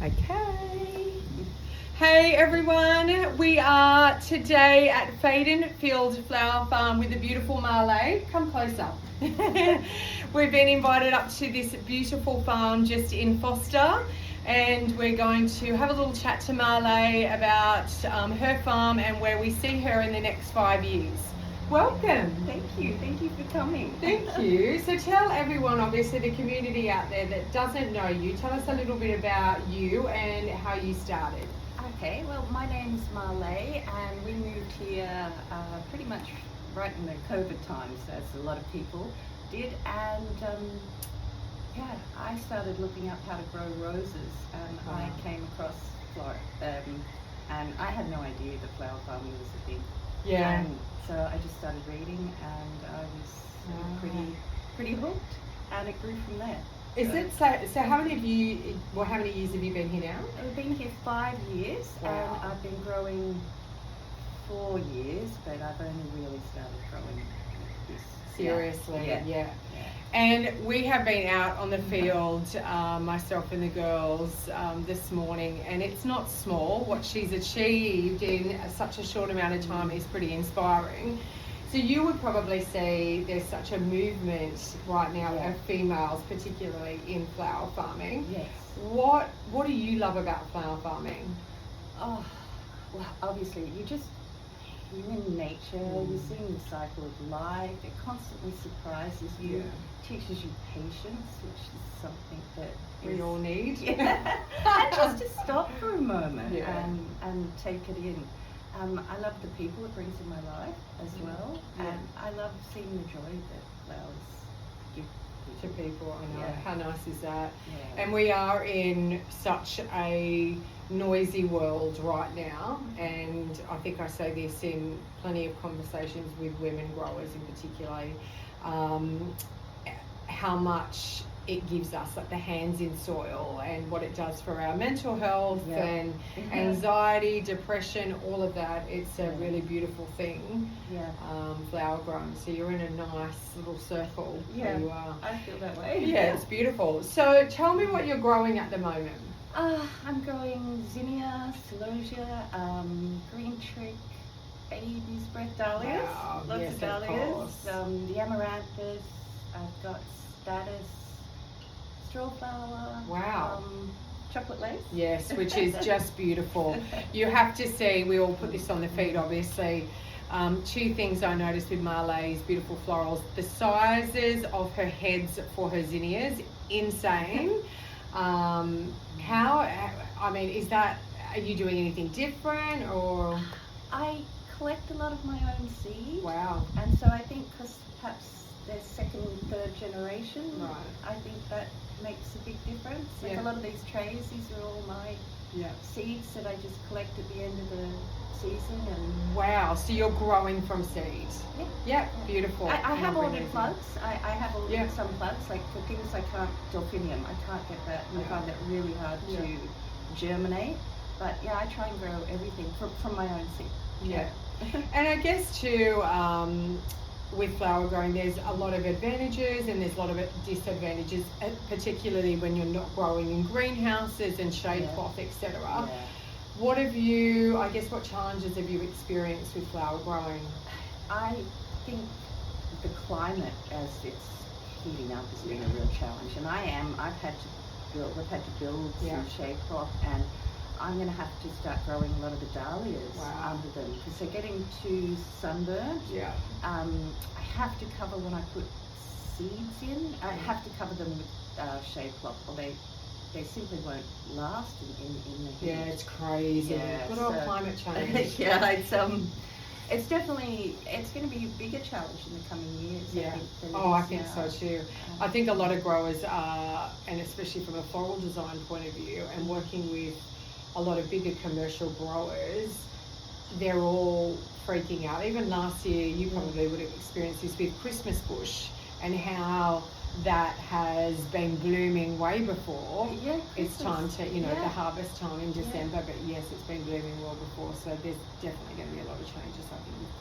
Okay. Hey everyone, we are today at Faeodyn Field Flower Farm with the beautiful Marlay. Come closer. We've been invited up to this beautiful farm just in Foster, and we're going to have a little chat to Marlay about her farm and where we see her in the next 5 years. Welcome. Thank you for coming. Thank you. So tell everyone, obviously the community out there that doesn't know you, tell us a little bit about you and how you started. Okay, well my name's Marlay and we moved here pretty much right in the COVID times, as a lot of people did, and yeah, I started looking up how to grow roses, and I came across Florida, and I had no idea that flower farming was a thing. Yeah. And so I just started reading, and I was pretty hooked, and it grew from there. Is it so how many years have you been here now? I've been here 5 years. Wow. And I've been growing 4 years, but I've only really started growing this. Seriously, yeah. Yeah. And we have been out on the field, myself and the girls, this morning, and it's not small. What she's achieved in such a short amount of time is pretty inspiring. So you would probably see there's such a movement right now of females, particularly in flower farming. Yes. What do you love about flower farming? Oh, well, obviously you're in nature, you're seeing the cycle of life, it constantly surprises you, teaches you patience, which is something that we all need. Yeah. And just to stop for a moment and take it in. I love the people it brings in my life as well, and I love seeing the joy that flowers give to people. I know. Yeah. How nice is that? Yeah. And we are in such a noisy world right now, and I think I say this in plenty of conversations with women growers in particular, how much it gives us, like the hands in soil, and what it does for our mental health and anxiety, depression, all of that. It's a really beautiful thing. Flower growing. So you're in a nice little circle. Yeah, you are. I feel that way. Yeah, it's beautiful. So tell me what you're growing at the moment. I'm growing zinnia, celosia, green trick, baby's breath dahlias, lots of dahlias, the amaranthus. I've got status, straw flower, chocolate lace. Yes, which is just beautiful. You have to see, we all put this on the feed obviously. Two things I noticed with Marlay's beautiful florals: the sizes of her heads for her zinnias, insane. Are you doing anything different, or? I collect a lot of my own seed. Wow. And so I think because perhaps they're second, third generation, I think that makes a big difference. Like a lot of these trays, these are all my seeds that I just collect at the end of the season. And wow, so you're growing from seeds. Yeah, beautiful. I have ordered plugs. I have ordered some plugs, like for things delphinium, I can't get that, and I find that really hard to germinate. But yeah, I try and grow everything from my own seed. Yeah. And I guess too, with flower growing, there's a lot of advantages and there's a lot of disadvantages, particularly when you're not growing in greenhouses and shade cloth, etc. What challenges have you experienced with flower growing? I think the climate as it's heating up has been a real challenge, and we've had to build some shade cloth, and I'm going to have to start growing a lot of the dahlias under them because they're getting too sunburned. I have to cover when I put seeds in. I have to cover them with shade cloth, or they simply won't last in the heat. Yeah, it's crazy. Good old climate change. It's going to be a bigger challenge in the coming years. I think so too. I think a lot of growers are, and especially from a floral design point of view, and working with a lot of bigger commercial growers, they're all freaking out. Even last year, you probably would have experienced this with Christmas bush and how that has been blooming way before. It's time to, the harvest time in December, but yes, it's been blooming well before, so there's definitely going to be a lot of changes, I think, with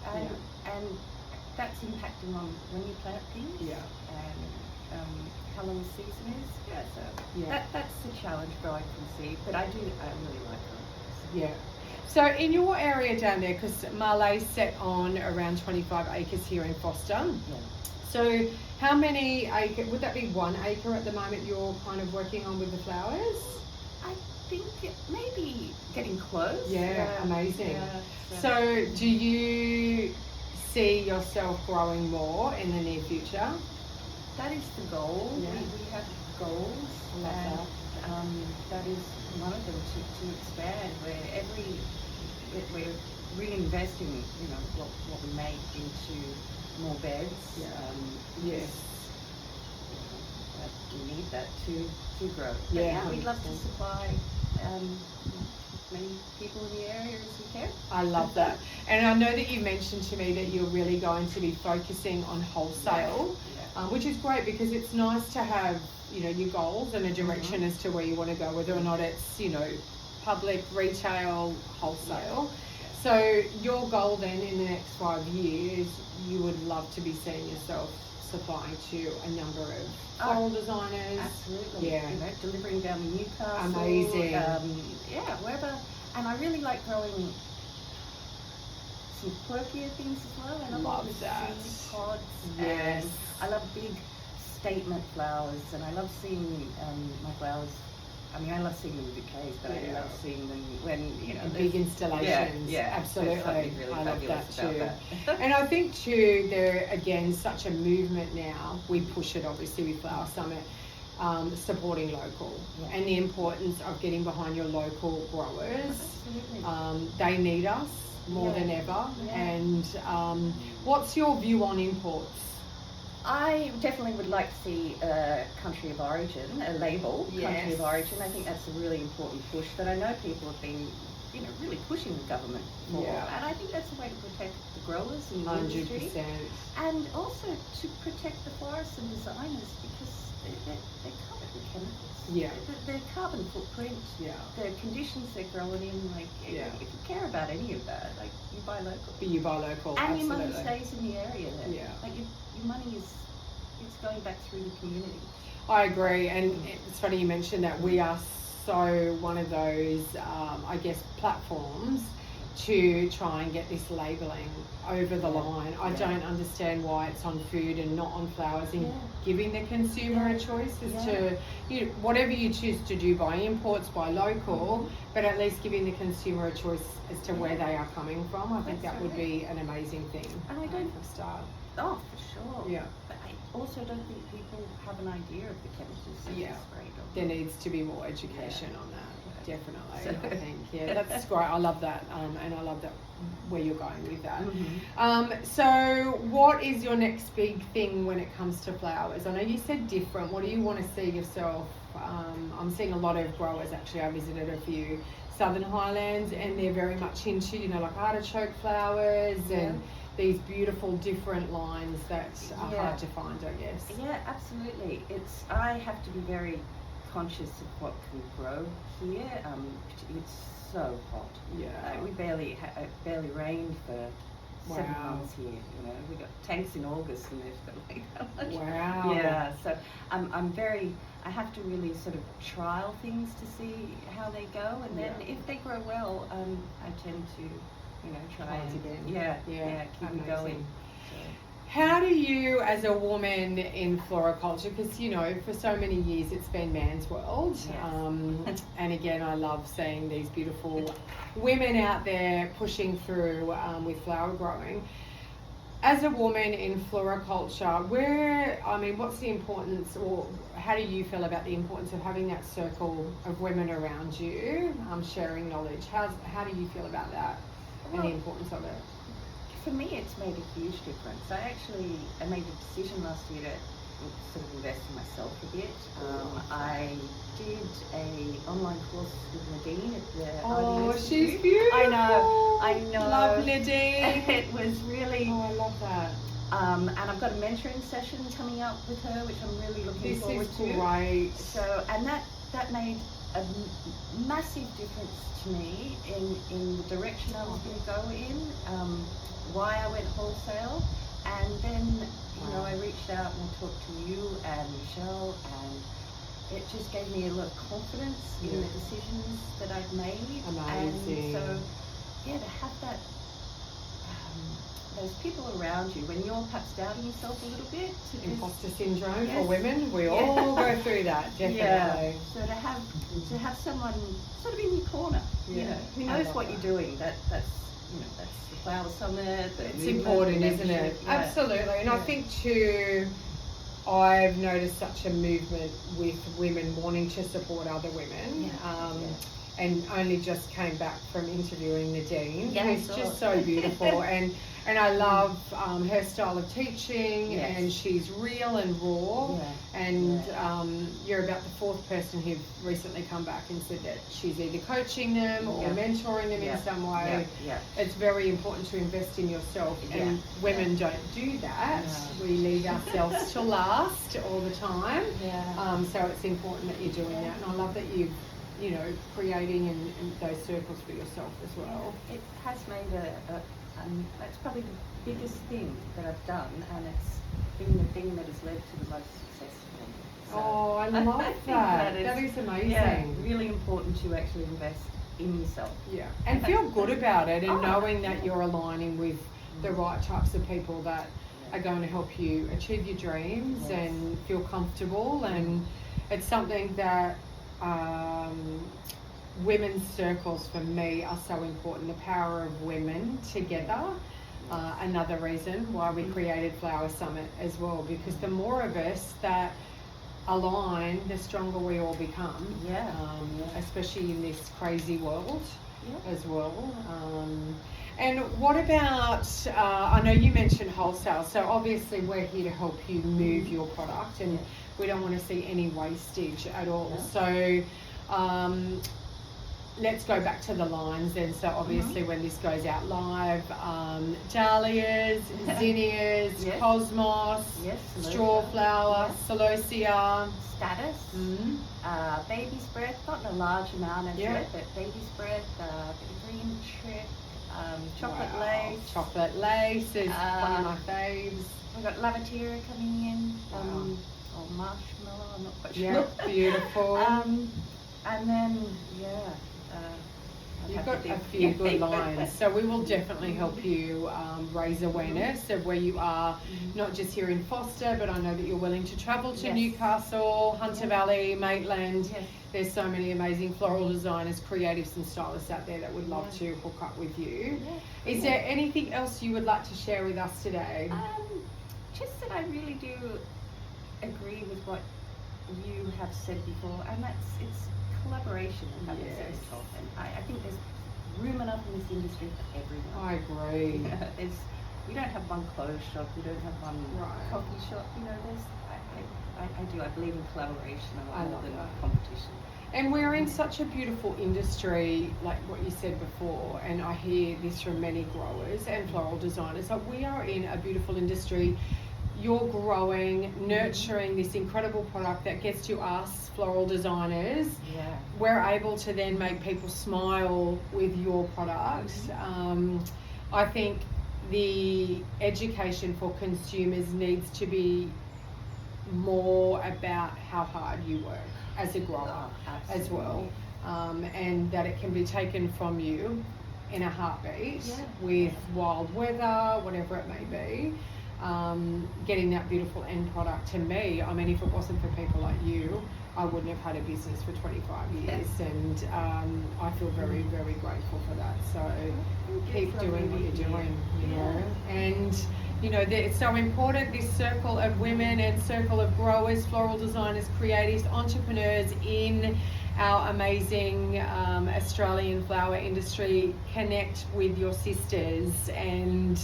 climate. And that's impacting on when you plant things. how long the season is. Yeah, so Yeah. that's the challenge growing from seed. But I really like growing. Yeah. So in your area down there, because Marlay's set on around 25 acres here in Foster. Yeah. So how many acre, would that be 1 acre at the moment you're kind of working on with the flowers? I think it may be getting close. Yeah, amazing. Yeah, so do you see yourself growing more in the near future? That is the goal. Yeah. We have goals, and that is one of them, to expand. We're reinvesting, you know, what we make into more beds. Yeah. Yes. We need that to grow. But Yeah, we'd love to 100%. supply as many people in the area as we can. I love that. And I know that you mentioned to me that you're really going to be focusing on wholesale, which is great because it's nice to have, you know, your goals and a direction as to where you want to go, whether or not it's, you know, public, retail, wholesale. So your goal then in the next 5 years, you would love to be seeing yourself supplying to a number of floral designers. Absolutely. Yeah. You know, delivering down to Newcastle. Amazing. Wherever. And I really like growing some quirkier things as well. I Love the that. seed pods. Yes. And I love big statement flowers, and I love seeing my flowers. I mean, I love seeing them in bouquets, but I love seeing them when, you know, big installations. Yeah, absolutely. Really I love that too. That. And I think too, there again, such a movement now. We push it obviously with Flower Summit, supporting local and the importance of getting behind your local growers. Absolutely. They need us more than ever. And what's your view on imports? I definitely would like to see a country of origin, a label, country of origin. I think that's a really important push that I know people have been, you know, really pushing the government for. And I think that's a way to protect the growers and the industry. 100%. And also to protect the forests and designers, because they're covered with chemicals. Yeah. Their carbon footprint, the conditions they're growing in, like, if you care about any of that, like, you buy local. You buy local, and absolutely. your money stays in the area then. Yeah. Like, your money it's going back through the community. I agree, and it's funny you mentioned that. We are so one of those, I guess, platforms to try and get this labelling over the line. I don't understand why it's on food and not on flowers, and giving the consumer a choice as to, you know, whatever you choose to do, buy imports, buy local, but at least giving the consumer a choice as to where they are coming from. I think that would be an amazing thing. And I don't start. Oh, for sure. Yeah. But I also don't think people have an idea of the chemicals that are sprayed on. There needs to be more education on that. Definitely, I think. That's great. I love that, and I love that where you're going with that. So, what is your next big thing when it comes to flowers? I know you said different. What do you want to see yourself? I'm seeing a lot of growers. Actually, I visited a few Southern Highlands, and they're very much into, you know, like artichoke flowers and these beautiful different lines that are hard to find, I guess. Yeah, absolutely. I have to be very conscious of what can grow here. It's so hot. Yeah. We barely rained for 7 months here. You know, we got tanks in August and they've got like that much. Wow. Yeah. So I have to really sort of trial things to see how they go, and then if they grow well, I tend to, you know, try again. Keep them going. How do you, as a woman in floriculture, because, you know, for so many years it's been man's world, and again, I love seeing these beautiful women out there pushing through with flower growing. As a woman in floriculture, what's the importance, or how do you feel about the importance of having that circle of women around you, sharing knowledge? How do you feel about that and the importance of it? For me, it's made a huge difference. I made a decision last year to sort of invest in myself a bit. I did an online course with Nadine at the Oh, IDS she's Institute. beautiful. I know. Love Nadine. It was really. Oh, I love that. And I've got a mentoring session coming up with her, which I'm really looking forward to. This is great. So, and that made a massive difference to me in the direction I was going to go in. Why I went wholesale, And then, you know, I reached out and I talked to you and Michelle, and it just gave me a lot of confidence in the decisions that I've made. Amazing. And so, yeah, to have that, those people around you when you're perhaps doubting yourself a little bit. Imposter syndrome for women, we all go through that, definitely. Yeah. So to have someone sort of in your corner, you know, who knows what you're doing. That's you know, that's the Flower Summit. It's important, isn't it? Yeah. Absolutely. And I think too, I've noticed such a movement with women wanting to support other women. And only just came back from interviewing Nadine, who's just so beautiful, and I love her style of teaching, and she's real and raw, and you're about the fourth person who recently come back and said that she's either coaching them or mentoring them in some way. It's very important to invest in yourself, and women don't do that. We leave ourselves to last all the time, so it's important that you're doing that, and I love that you've, you know, creating and those circles for yourself as well. It has made that's probably the biggest thing that I've done, and it's been the thing that has led to the most success for me. So I love that. That is amazing. Yeah, really important to actually invest in yourself. Yeah, and feel good about it, and knowing that you're aligning with the right types of people that are going to help you achieve your dreams and feel comfortable. And it's something that women's circles for me are so important. The power of women together. Another reason why we created Flower Summit as well, because the more of us that align, the stronger we all become. Especially in this crazy world as well. And what about, I know you mentioned wholesale, so obviously we're here to help you move your product, and we don't want to see any wastage at all. So let's go back to the lines then. So obviously when this goes out live, dahlias, zinnias, cosmos, straw flower, celosia, status, baby's breath, not in a large amount as yet, but baby's breath, green trip, chocolate lace. Chocolate lace is one of my faves. We've got lavatiera coming in, or marshmallow, I'm not quite sure. Yeah, beautiful. And then, you've got a few good lines, so we will definitely help you raise awareness of where you are, not just here in Foster, but I know that you're willing to travel to Newcastle, Hunter Valley, Maitland. There's so many amazing floral designers, creatives and stylists out there that would love to hook up with you. Is there anything else you would like to share with us today? Just that I really do agree with what you have said before, and it's collaboration and having sex talk. And I think there's room enough in this industry for everyone. I agree. We don't have one clothes shop, we don't have one coffee shop, you know, I believe in collaboration a lot more than competition. And we're in such a beautiful industry, like what you said before, and I hear this from many growers and floral designers, like we are in a beautiful industry. You're growing, nurturing this incredible product that gets to us, floral designers. We're able to then make people smile with your product. I think the education for consumers needs to be more about how hard you work as a grower as well, and that it can be taken from you in a heartbeat with wild weather, whatever it may be. Getting that beautiful end product to me, I mean, if it wasn't for people like you, I wouldn't have had a business for 25 years, and I feel very, very grateful for that. So keep doing what you're doing, you know. And you know, it's so important, this circle of women and circle of growers, floral designers, creatives, entrepreneurs in our amazing Australian flower industry. Connect with your sisters and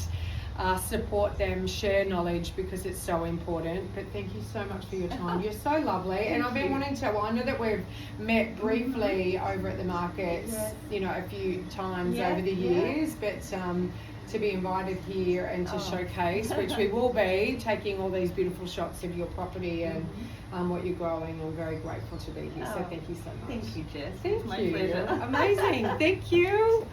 support them, share knowledge, because it's so important. But thank you so much for your time. You're so lovely, and I've been wanting to, I know that we've met briefly over at the markets, you know, a few times over the years, but to be invited here and to showcase, which we will be, taking all these beautiful shots of your property and what you're growing. I'm very grateful to be here, so thank you so much. Thank you, Jess. Thank My you. pleasure. Amazing. Thank you.